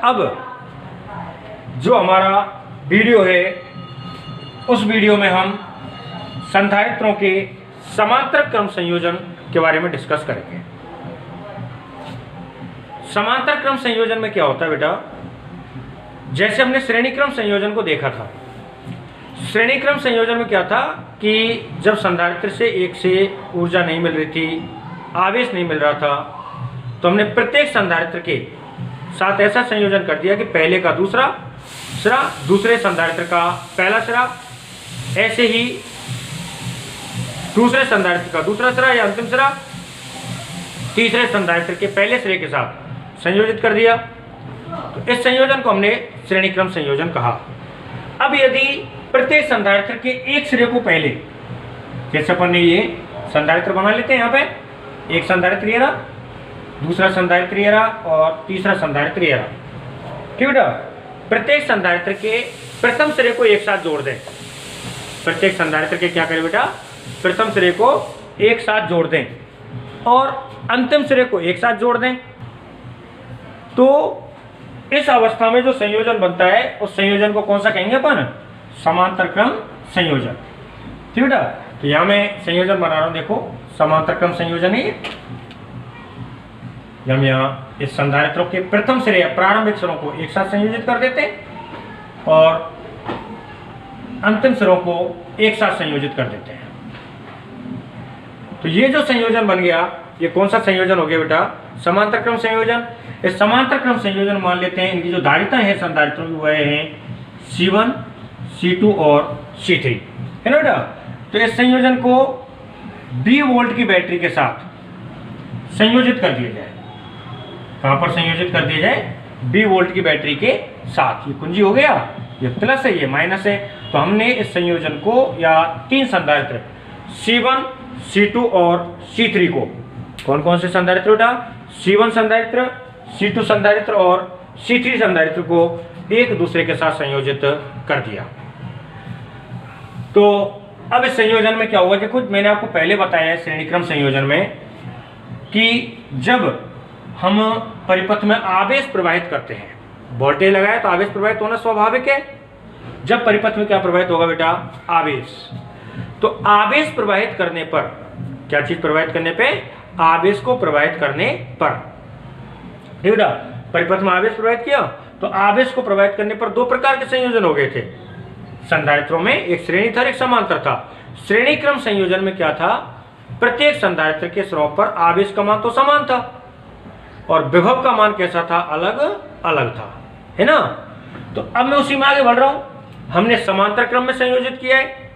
अब जो हमारा वीडियो है उस वीडियो में हम संधारित्रों के समांतर क्रम संयोजन के बारे में डिस्कस करेंगे। समांतर क्रम संयोजन में क्या होता है बेटा, जैसे हमने श्रेणी क्रम संयोजन को देखा था। श्रेणी क्रम संयोजन में क्या था कि जब संधारित्र से एक से ऊर्जा नहीं मिल रही थी, आवेश नहीं मिल रहा था, तो हमने प्रत्येक संधारित्र के साथ ऐसा संयोजन कर दिया कि पहले का दूसरा सिरा, दूसरे संधारित्र का पहला सिरा, ऐसे ही दूसरे संधारित्र का दूसरा सिरा या अंतिम सिरा तीसरे संधारित्र के पहले सिरे के साथ संयोजित कर दिया। तो इस संयोजन को हमने श्रेणी क्रम संयोजन कहा। अब यदि प्रत्येक संधारित्र के एक सिरे को पहले, जैसे अपन ने ये संधारित्र बना लेते हैं, यहाँ पे एक संधारित्र ये रहा, दूसरा संधारित्र ये रहा और तीसरा संधारित्र ये रहा, ठीक बेटा। प्रत्येक संधारित्र के प्रथम सिरे को एक साथ जोड़ दें। प्रत्येक संधारित्र के क्या करें बेटा, प्रथम सिरे को एक साथ जोड़ दें और अंतिम सिरे को एक साथ जोड़ दें। तो इस अवस्था में जो संयोजन बनता है उस संयोजन को कौन सा कहेंगे अपन, समांतर क्रम संयोजन, ठीक बेटा। तो यहां मैं संयोजन बना रहा हूं, देखो समांतर क्रम संयोजन है। हम यहाँ इस संधारित्रों के प्रथम सिरे या प्रारंभिक सिरों को एक साथ संयोजित कर देते हैं और अंतिम सिरों को एक साथ संयोजित कर देते हैं। तो ये जो संयोजन बन गया, ये कौन सा संयोजन हो गया बेटा, समांतर क्रम संयोजन। इस समांतर क्रम संयोजन मान लेते हैं इनकी जो धारिता है संधारित्रों की वह है C1, C2 और C3, है ना बेटा। तो इस संयोजन को 20 वोल्ट की बैटरी के साथ संयोजित कर दिया जाए। कहां पर संयोजित कर दिया जाए, 20 वोल्ट की बैटरी के साथ। ये कुंजी हो गया, ये प्लस है, ये माइनस है। तो हमने इस संयोजन को या तीन संधारित्र C1, C2 और C3 को, कौन कौन से संधारित्र बेटा, C1 संधारित्र, C2 संधारित्र और C3 संधारित्र को एक दूसरे के साथ संयोजित कर दिया। तो अब इस संयोजन में क्या होगा, देखो मैंने आपको पहले बताया है श्रेणी क्रम संयोजन में कि जब हम परिपथ में आवेश प्रवाहित करते हैं, वोल्टेज लगाए तो आवेश प्रवाहित होना स्वाभाविक है। जब परिपथ में क्या प्रवाहित होगा बेटा, आवेश। तो आवेश प्रवाहित करने पर, क्या चीज प्रवाहित करने पे, आवेश को प्रवाहित करने पर, ठीक बेटा। परिपथ में आवेश प्रवाहित किया तो आवेश को प्रवाहित करने पर दो प्रकार के संयोजन हो गए थे संधारित्रों में, एक श्रेणी था, एक समांतर था। श्रेणी क्रम संयोजन में क्या था, प्रत्येक संधारित्र के सिरों पर आवेश का मान तो समान था और विभव का मान कैसा था, अलग अलग था, है ना। तो अब मैं उसी में आगे बढ़ रहा हूं। हमने समांतर क्रम में संयोजित किया है,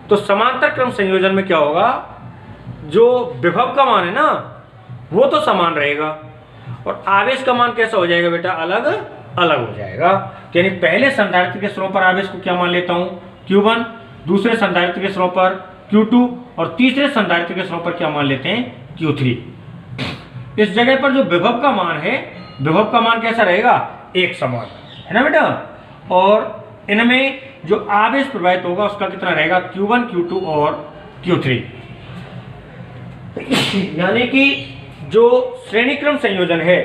तो समांतर क्रम संयोजन में क्या होगा, जो विभव का मान है ना वो तो समान रहेगा और आवेश का मान कैसा हो जाएगा बेटा, अलग अलग हो जाएगा। यानी पहले संधारित्र के सिरों पर आवेश को क्या मान लेता हूं, Q1, दूसरे संधारित्र के सिरों पर Q2 और तीसरे संधारित्र के सिरों पर क्या मान लेते हैं, Q3। इस जगह पर जो विभव का मान है, विभव का मान कैसा रहेगा, एक समान, है ना बेटा। और इनमें जो आवेश प्रवाहित होगा उसका कितना रहेगा, Q1, Q2 और Q3। यानी कि जो श्रेणी क्रम संयोजन है,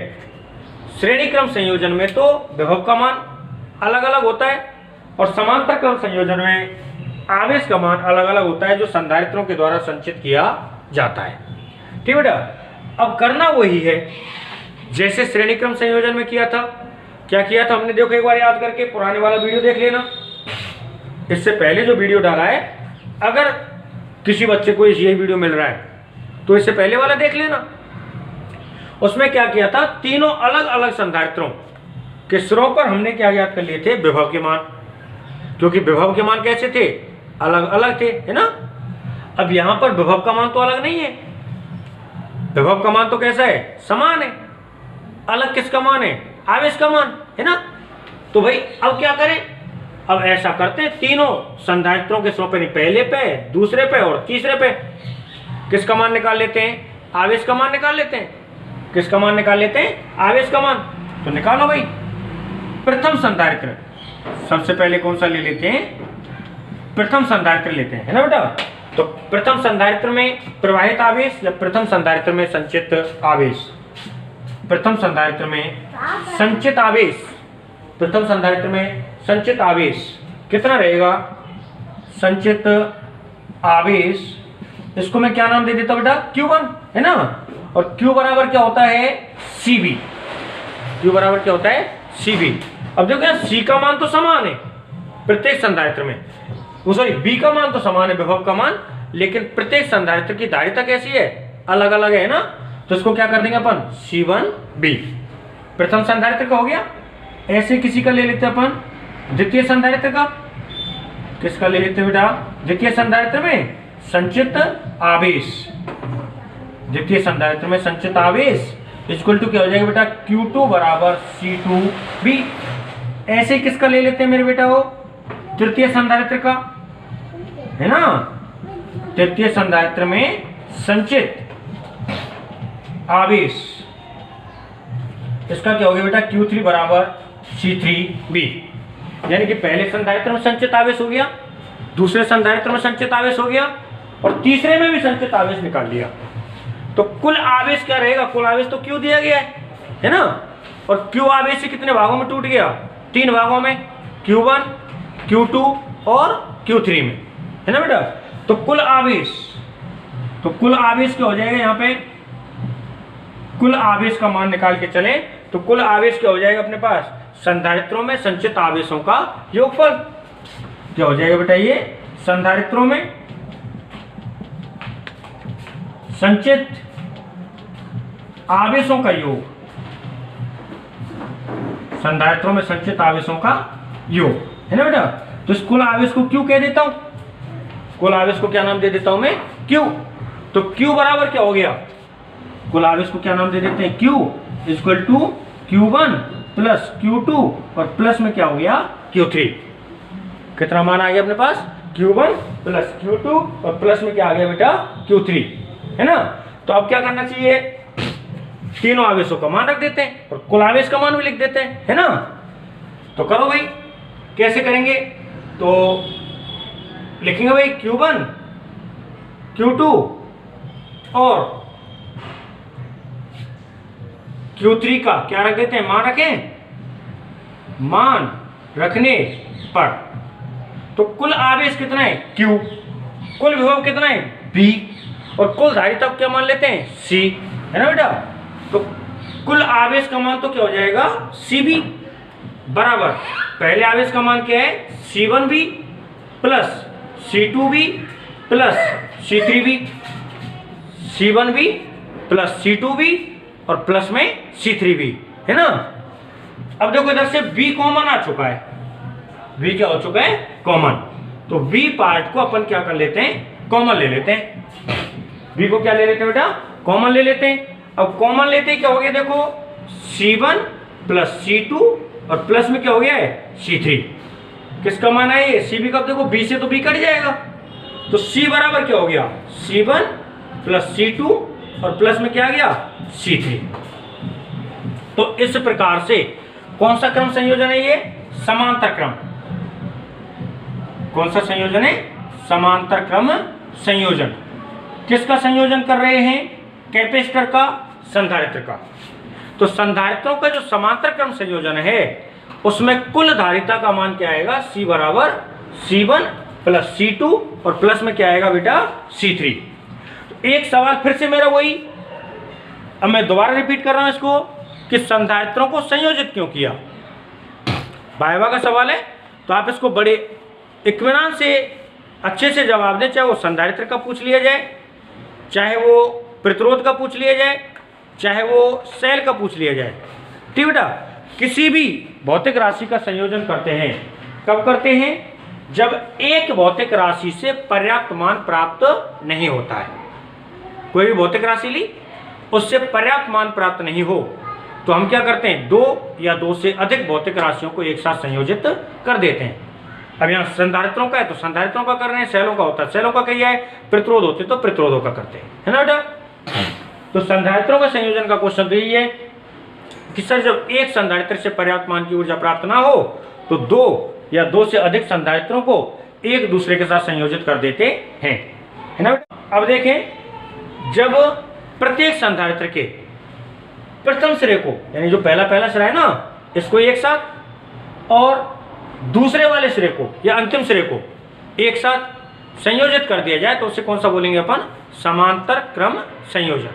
श्रेणी क्रम संयोजन में तो विभव का मान अलग अलग होता है और समांतर क्रम संयोजन में आवेश का मान अलग अलग होता है जो संधारित्रों के द्वारा संचित किया जाता है, ठीक बेटा। अब करना वही है जैसे श्रेणी क्रम संयोजन में किया था। क्या किया था हमने, देखो एक बार याद करके पुराने वाला वीडियो देख लेना। इससे पहले जो वीडियो डाला है, अगर किसी बच्चे को यही वीडियो मिल रहा है तो इससे पहले वाला देख लेना। उसमें क्या किया था, तीनों अलग अलग संधारित्रों के सिरों पर हमने क्या ज्ञात कर लिए थे, विभव के मान, क्योंकि विभव के मान कैसे थे, अलग अलग थे, है ना। अब यहां पर विभव का मान तो अलग नहीं है, विभव का मान तो कैसा है, समान है। अलग किसका मान है, आवेश का मान, है ना। तो भाई अब क्या करें, अब ऐसा करते हैं, तीनों संधारित्रों के सिरों पे, पहले पे, दूसरे पे और तीसरे पे किसका मान निकाल लेते हैं, आवेश का मान निकाल लेते हैं। किसका मान निकाल लेते हैं, आवेश का मान। तो निकालो भाई। प्रथम संधारित्र सबसे पहले कौन सा ले लेते हैं, प्रथम संधारित्र लेते हैं, है ना बेटा। तो प्रथम संधारित्र में प्रवाहित आवेश या प्रथम संधारित्र में संचित आवेश, प्रथम संधारित्र में संचित आवेश, प्रथम संधारित्र में संचित आवेश कितना रहेगा, संचित आवेश, इसको मैं क्या नाम दे देता बेटा, Q1 है ना। और Q बराबर क्या होता है, Cv, Q बराबर क्या होता है, Cv। अब देखो यार C का मान तो समान है प्रत्येक संधारित्र में, वो सॉरी B का मान तो समान है, विभव का मान, लेकिन प्रत्येक संधारित्र की धारिता कैसी है, अलग अलग है ना। तो इसको क्या कर देंगे अपन, C1b प्रथम संधारित्र का हो गया। ऐसे किसी का ले लेते अपन, द्वितीय संधारित्र का, किसका ले लेते बेटा, द्वितीय संधारित्र में संचित आवेश, द्वितीय संधारित्र में संचित आवेश इक्वल टू क्या हो जाएगा बेटा, Q2 बराबर C2b। ऐसे किसका ले लेते हैं मेरे बेटा, वो तृतीय संधारित्र का है ना, तृतीय संधारित्र में संचित आवेश, इसका क्या हो गया बेटा, Q3 बराबर C3b। यानी कि पहले संधारित्र में संचित आवेश हो गया, दूसरे संधारित्र में संचित आवेश हो गया, और तीसरे में भी संचित आवेश निकाल लिया। तो कुल आवेश क्या रहेगा, कुल आवेश तो Q दिया गया है ना, और Q आवेश से कितने भागों में टूट गया, 3 भागों में, Q1, Q2 और Q3 में, है ना बेटा। तो कुल आवेश, तो कुल आवेश क्या हो जाएगा, यहाँ पे कुल आवेश का मान निकाल के चले तो कुल आवेश क्या हो जाएगा अपने पास, संधारित्रों में संचित आवेशों का योगफल। क्या हो जाएगा बेटा, ये संधारित्रों में संचित आवेशों का योग, संधारित्रों में संचित आवेशों का योग, है ना बेटा। तो इस कुल आवेश को Q कह देता हूं, कुल आवेश को क्या नाम दे देता हूं मैं, Q। तो Q बराबर क्या हो गया, कुल आवेश को क्या नाम दे देते हैं, Q equal to Q1 plus Q2 और प्लस में क्या हो गया, Q3। कितना मान आ गया अपने पास, Q1 प्लस Q2 और प्लस में क्या आ गया बेटा, Q3, है ना। तो अब क्या करना चाहिए, तीनों आवेशों का मान रख देते हैं और कुल आवेश का मान भी लिख देते हैं, है ना। तो करो भाई, कैसे करेंगे, तो लिखेंगे भाई Q1 Q2 और Q3 का क्या रख देते हैं, मान रखें, मान रखने पर तो कुल आवेश कितना है, Q, कुल विभव कितना है, B, और कुल धारिता क्या मान लेते हैं, C, है ना बेटा। तो कुल आवेश का मान तो क्या हो जाएगा, Cb बराबर पहले आवेश का मान क्या है, C1b plus C2b plus C3b, C1b plus C2b और प्लस में C3b, है ना। अब देखो इधर से B कॉमन आ चुका है, V क्या हो चुका है, कॉमन। तो V पार्ट को अपन क्या कर लेते हैं, कॉमन ले लेते हैं, V को क्या ले लेते हैं बेटा, कॉमन ले लेते हैं। अब कॉमन लेते ही क्या हो गया, देखो C1 प्लस C2 और प्लस में क्या हो गया है, C3। किसका मान है ये, Cb का, देखो B से तो B कट जाएगा, तो C बराबर क्या हो गया, C1 प्लस C2 और प्लस में क्या आ गया, C3। तो इस प्रकार से कौन सा क्रम संयोजन है ये, समांतर क्रम। कौन सा संयोजन है, समांतर क्रम संयोजन। किसका संयोजन कर रहे हैं, कैपेसिटर का, संधारित्र का। तो संधारित्रों का जो समांतर क्रम संयोजन है उसमें कुल धारिता का मान क्या आएगा, C बराबर C1 प्लस C2 और प्लस में क्या आएगा बेटा, C3। तो एक सवाल फिर से मेरा वही, अब मैं दोबारा रिपीट कर रहा हूं इसको, कि संधारित्रों को संयोजित क्यों किया। वाइवा का सवाल है, तो आप इसको बड़े इत्मीनान से अच्छे से जवाब दें, चाहे वो संधारित्र का पूछ लिया जाए, चाहे वो प्रतिरोध का पूछ लिया जाए, चाहे वो सेल का पूछ लिया जाए। ठीक बेटा, किसी भी भौतिक राशि का संयोजन करते हैं, कब करते हैं, जब एक भौतिक राशि से पर्याप्त मान प्राप्त नहीं होता है। कोई भी भौतिक राशि ली, उससे पर्याप्त मान प्राप्त नहीं हो तो हम क्या करते हैं, 2 या 2 से अधिक भौतिक राशियों को एक साथ संयोजित कर देते हैं। अब यहाँ संधारित्रों का है तो संधारित्रों का कर रहे हैं, सेलों का होता है सेलों का किया है, प्रतिरोध होते तो प्रतिरोधों का करते हैं, है ना बेटा। तो संधारित्रों का संयोजन का क्वेश्चन तो ये है कि सर जब एक संधारित्र से पर्याप्त मान की ऊर्जा प्राप्त ना हो तो 2 या 2 से अधिक संधारित्रों को एक दूसरे के साथ संयोजित कर देते हैं, है ना बेटा। अब देखें, जब प्रत्येक संधारित्र के प्रथम सिरे को, यानी जो पहला सिरा है ना, इसको एक साथ और दूसरे वाले सिरे को या अंतिम सिरे को एक साथ संयोजित कर दिया जाए तो उसे कौन सा बोलेंगे अपन? समांतर क्रम संयोजन।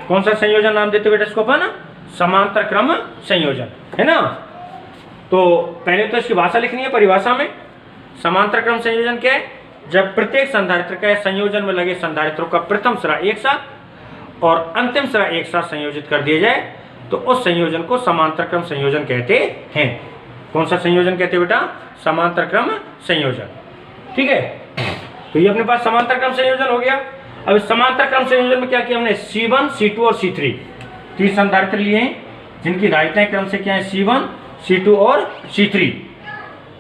कौन सा संयोजन नाम देते बेटा इसको अपन? समांतर क्रम संयोजन, है ना। तो पहले तो इसकी भाषा लिखनी है। परिभाषा में समांतर क्रम संयोजन क्या है? जब प्रत्येक संधारित्र का संयोजन में लगे संधारित्रों का प्रथम सिरा एक साथ और अंतिम सिरा एक साथ संयोजित कर दिया जाए तो उस संयोजन को समांतर क्रम संयोजन कहते हैं। कौन सा संयोजन कहते हैं बेटा? समांतर क्रम संयोजन। ठीक है, तो ये अपने पास समांतर क्रम संयोजन हो गया। अब इस समांतर क्रम संयोजन में क्या किया हमने? C1, C2 और C3 तीन संधारित्र लिए हैं जिनकी धारिताएं क्रम से क्या है? C1, C2 और C3।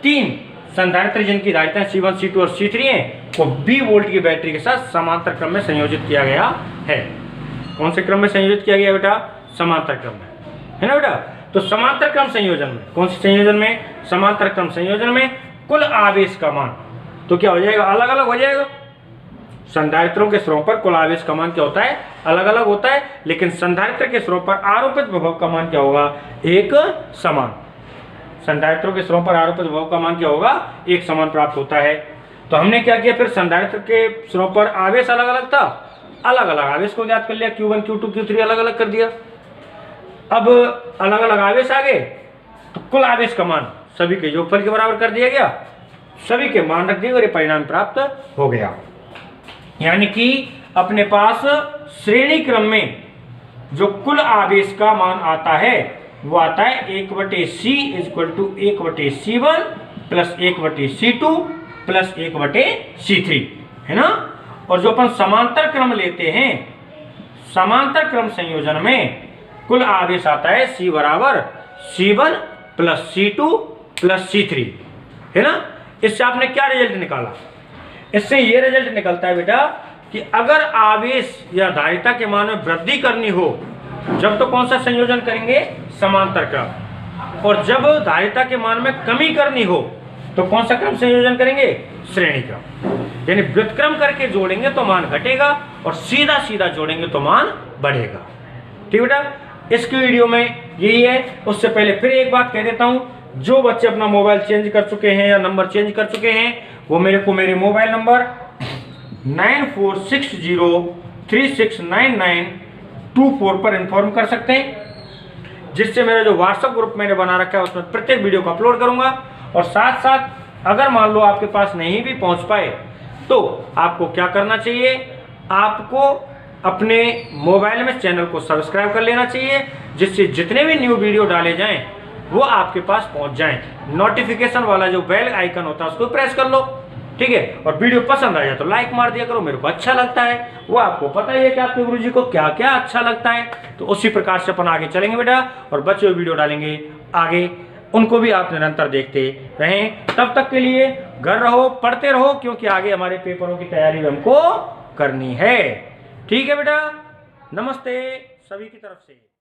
तीन संधारित्र जिनकी धारिताएं C1, C2 और C3 हैं को 20 वोल्ट की बैटरी के साथ समांतर क्रम में संयोजित किया गया है। कौन से क्रम में संयोजित किया गया बेटा? समांतर क्रम में, है ना बेटा। तो समांतर क्रम संयोजन में, कौन से संयोजन में? समांतर क्रम संयोजन में कुल आवेश का मान तो क्या हो जाएगा? अलग अलग हो जाएगा। संधारित्रों के सिरों पर कुल आवेश का मान क्या होता है? अलग अलग होता है, लेकिन संधारित्र के सिरों पर आरोपित विभव का मान क्या होगा? एक समान। संधारित्रों के सिरों पर आरोपित विभव का मान क्या होगा? एक समान प्राप्त होता है। तो हमने क्या किया फिर? संधारित्र के सिरों पर आवेश अलग अलग था, अलग अलग आवेश को ज्ञात कर लिया। Q1, Q2, Q3 अलग अलग कर दिया। अब अलग अलग आवेश आ गए तो कुल आवेश का मान सभी के योगफल के बराबर कर दिया गया, सभी के मान रख दिए और ये परिणाम प्राप्त हो गया। यानी कि अपने पास श्रेणी क्रम में जो कुल आवेश का मान आता है वो आता है 1/C = 1/C1 + 1/C2 + 1/C3, है ना। और जो अपन समांतर क्रम लेते हैं, समांतर क्रम संयोजन में कुल आवेश आता है C = C1 + C2 + C3, है ना। इससे आपने क्या रिजल्ट निकाला? इससे ये रिजल्ट निकलता है बेटा कि अगर आवेश या धारिता के मान में वृद्धि करनी हो जब तो कौन सा संयोजन करेंगे? समांतर क्रम। और जब धारिता के मान में कमी करनी हो तो कौन सा क्रम संयोजन करेंगे? श्रेणी क्रम। यानी व्युत्क्रम करके जोड़ेंगे तो मान घटेगा और सीधा सीधा जोड़ेंगे तो मान बढ़ेगा। ठीक बेटा, इसकी वीडियो में यही है। उससे पहले फिर एक बात कह देता हूं, जो बच्चे अपना मोबाइल चेंज कर चुके हैं या नंबर चेंज कर चुके हैं वो मेरे मोबाइल नंबर 9460369924 पर इन्फॉर्म कर सकते हैं, जिससे मेरा जो व्हाट्सएप ग्रुप मैंने बना रखा है उसमें प्रत्येक वीडियो को अपलोड करूंगा। और साथ साथ अगर मान लो आपके पास नहीं भी पहुंच पाए तो आपको क्या करना चाहिए? आपको अपने मोबाइल में चैनल को सब्सक्राइब कर लेना चाहिए, जिससे जितने भी न्यू वीडियो डाले जाएं वो आपके पास पहुंच जाएं। नोटिफिकेशन वाला जो बेल आइकन होता है उसको प्रेस कर लो, ठीक है। और वीडियो पसंद आ जाए तो लाइक मार दिया करो, मेरे को अच्छा लगता है। वो आपको पता ही है कि आपके गुरुजी को क्या क्या अच्छा लगता है, तो उसी प्रकार से अपन आगे चलेंगे बेटा। और बच्चे वीडियो डालेंगे आगे, उनको भी आप निरंतर देखते रहें। तब तक के लिए घर रहो, पढ़ते रहो, क्योंकि आगे हमारे पेपरों की तैयारी हमको करनी है। ठीक है बेटा, नमस्ते सभी की तरफ से।